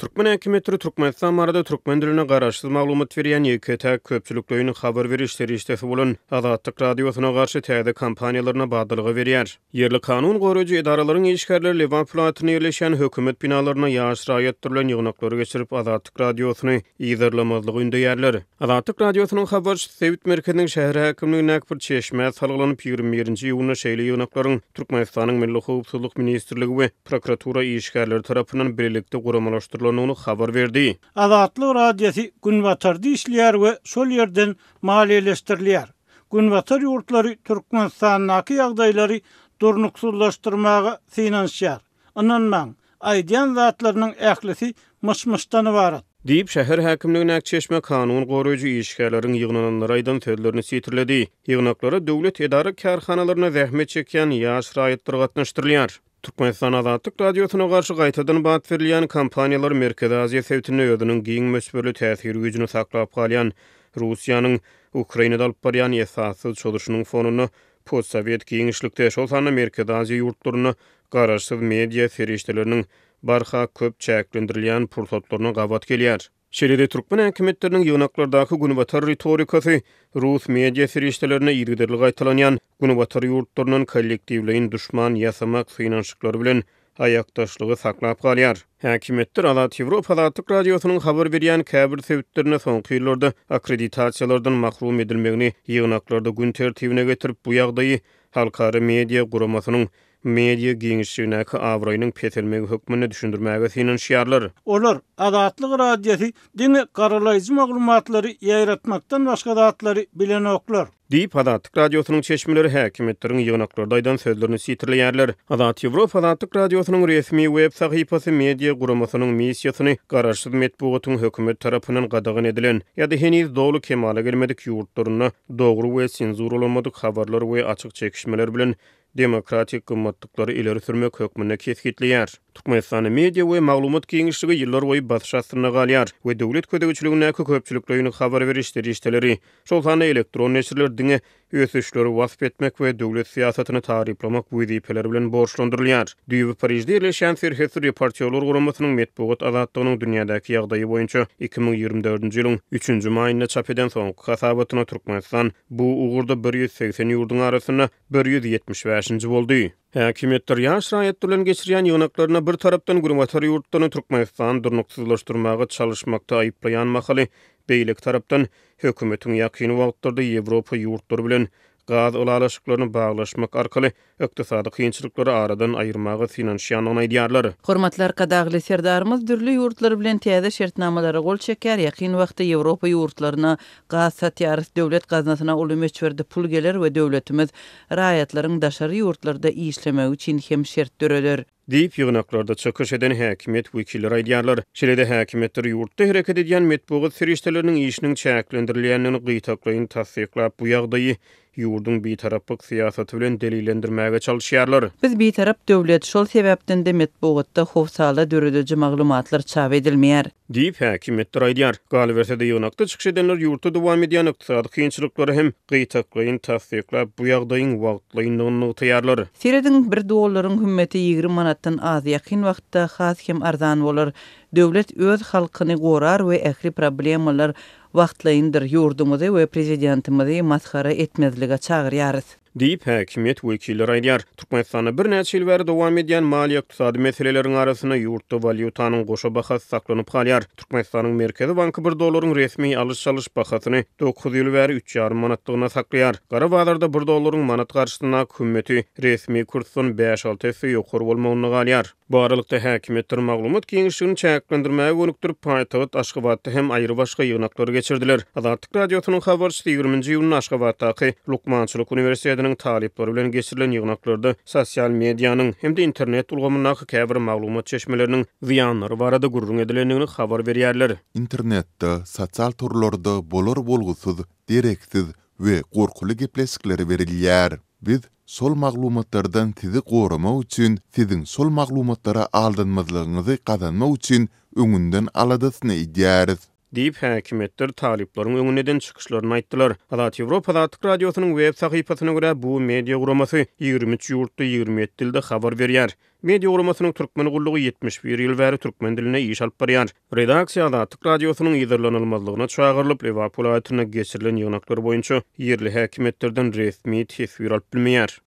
Türkmen häkimetleri Türkmenistan barada türkmen diline garaşsyz maglumat berýän ýeke-tä köpçüliklerini habar berişleri iştesi bolan Azatlyk radiosyna garşy täze kampaniýalaryna badylygy berýär. Yerli kanun goraýjy edaralaryň işgärleri Lewan platyny ýerleşen hökümet binalaryna ýaş raýatdyrylan ýygnaklary geçirip Azatlyk radiosyny ýygdyrlamazlygy ündäýärler. Azatlyk radiosynyň habarçysy Sewit merkeziniň şäher häkimligine bir çeşme salgylanyp 21-nji ýylyna şeýle ýygnaklaryň Türkmenistanyň Milli Howpsuzlyk ministrligi we prokuratura işgärleri tarapyndan birlikde guramalaşdyrylan onu habar verdi. Azatlyk radiosu Günbatarda işleýär we şol ýerden maliýeleşdirilýär. Günbatar ýurtlary Türkmenistanyňky ýagdaýlary durnuksuzlaşdyrmaga finansiýar. Ananmaň, aýdýan zatlarynyň ählisi myşmyşdan ibarat. Diýip şäher häkimligine çeşme kanun goraýjy işgärleriň ýygnananlary aýdan sözlerini sitirledi. Ýygnaklary döwlet edara karhanalarına zähmet çekýän ýaş raýatlar gatnaşdyrylýar. Türkmenistan Azatlyk radiosyna garşy gaýtadan bat berilýän kampaniýalar Merkezi Aziýa sewtine ýödüniň giň mösberli täsiri güýjüni saklap galýan Russiýanyň Ukrainada alyp barýan esassy çoluşynyň fonuny postsovet giňişlikde şol sany Merkezi Aziýa ýurtlaryna garaşsyz media ferişteleriniň barha köp çäklendirilýän pursatlaryna gabat gelýär. Şeride Türkmen häkimetleriniň ýygnaklardaky günbatar retorikasy Rus media feriştelerine ýergidirli gaýtalanýan günbatar ýurtlarynyň kollektiwliğin düşman ýasamak finanşyklary bilen aýakdaşlygy saklap galýar. Häkimetler Azat Ýewropa Azatlyk radiosynyň habar berýän käbir sebäplerine soňky ýyllarda akkreditasiýalardan mahrum edilmegini ýygnaklarda gün tertibine getirip bu ýagdaýy halkary media guramasynyň media giňişligine awraýynyň petelmegi hökmüne düşündirmäge finansiýarlar. Olar Azatlyk radiosu diňe garalayjy maglumatlary ýaýratmakdan başga zatlary bilen oklar. Diýip Azatlyk radiosynyň çeşmeleri häkimetleriň ýygnaklarda aýdan sözlerini sitirleýärler. Azat Ýewropa Azatlyk radiosynyň resmi web sahypasy media guramasynyň missiýasyny garaşsyz medpugatyň hökümet tarapyndan gadagan edilen ýa-da heniz dogry kemale gelmedik ýurtlaryna dogry we senzuralamadyk habarlar we açyk çekişmeler bilen demokratik gymmatlyklary ileri sürmek hökmüne kesgitleýär. Türkmenistan media we maglumat giňişligi ýyllar boýy batşastyna galýar we döwlet ködegçiligine köpçüliklerini habar berişleri işleri şol sany elektron neşirler diňe ösüşleri wasp etmek we döwlet siýasatyny taryplamak wezipelери bilen borçlandyrylýar. Düýbi Parijde ýerleşen Serhesir reportýerler guramasynyň medpugat azatlygynyň dünýädäki ýagdaýy boýunça 2024-nji ýylyň 3-nji maýynda çap eden soňky hasabatyna Türkmenistan bu ugurda 180 ýurdun arasyna 175-nji boldy. Häkimetler ýaş raýatlaryň geçirýän ýygnaklaryna bir tarapdan guramatar ýurtlaryny Türkmenistan durnuksuzlaşdyrmaga çalışmakda aýyplaýan mahaly beýlik tarapdan hökümetiň ýakyn wagtlarda Ýewropa ýurtlary bilen gaz ulalaşyklaryny baglaşmak arkaly ykdysady kynçylyklary aradan aýyrmaga finansiýanyny aýdýarlar. Hormatlar kadagly serdarymyz dürli ýurtlar bilen täze şertnamalary gol çeker, ýakyn wagtda Ýewropa ýurtlaryna gaz satýar, döwlet gaznasyna uly meçberde pul geler we döwletimiz raýatlaryň daşary ýurtlarda işlemegi üçin hem şert döreler. Diýip ýygnaklarda çykyş eden häkimet wekilleri aýdýarlar. Şeýle häkimetler ýurtda hereket edýän medpugat ferişteleriniň işiniň çäklendirilýänini gyýtaklaýyn tasdiklap bu ýagdaýy ýurdun bitaraplyk siýasaty bilen delillendirmäge çalışýarlar. Biz bitarap döwlet şol sebäpden de medpugatda howsala dörediji maglumatlar çap edilmeýär. Diýip häkimetler aýdýar. Galbersede ýygnakda çykyş edenler ýurtda dowam edýän ykdysady kynçylyklary hem gyýtaklaýyn tasdiklap bu ýagdaýyň wagtlaýynlygyny taýýarlar. Seredin bir dollaryň hümmeti 20 manatdan az ýakyn wagtda has hem arzan bolar. Döwlet öz halkyny gorar we ähli problemalar wagtlaýyndyr ýurdumyzy we prezidentimizi maskara etmezlige çagyrýarys. Diýip häkimet wekilleri aýdýar. Türkmenistanda bir näçe ýyl bäri dowam edýän mali ykdysady meseleleriň arasyna ýurtda valyutanyň goşa bahasy saklanyp galýar. Türkmenistanyň Merkezi Banky 1 dollaryň resmi alış-çalyş bahasyny 9 ýyl bäri 3,5 manatlygyna saklaýar. Gara bazarda 1 dollaryň manat garşysyna hökümeti resmi kursyň 5-6 esse ýokary bolmagyny galýar. Bu aralykda häkimetler maglumat giňişligini çäklendirmäge gönükdirip paýtagat Aşgabatda hem aýry başga ýygnaklary geçirdiler. Azatlyk radiosynyň habarçysy 20-nji ýylyň Aşgabatdaky Lukmançylyk Universitetining talyplary bilen geçirilen ýygnaklarda sosial mediýanyň hem de internet ulgamyndaky käbir maglumat çeşmeleriniň ziýanlary barada gurrun edilendigini habar berýärler. İnternetde, sosial turlarda bolar bolgusyz, dereksiz we gorkuly gepleşikleri berilýär. Biz sol maglumatlardan sizi goramak üçin, sizin sol maglumatlara aldanmazlygyňyzy gazanmak üçin öňünden aladasyny edýäris. diýip häkimetler taliplaryň öňünden çykyşlaryny aýtdylar. Azat Ýewropa Azatlyk radiosynyň web sahypasyna görä bu media guramasy 23 ýurtda 27 dilde habar berýär. Media guramasynyň türkmen gullugy 71 ýyl bäri türkmen diline iş alyp barýar. Redaksiýa Azatlyk radiosynyň ýerlenilmezligine çağırlyp evakuatyna geçirilen ýygnaklar boýunça ýerli häkimetlerden resmi tesbir alyp bilmeýär.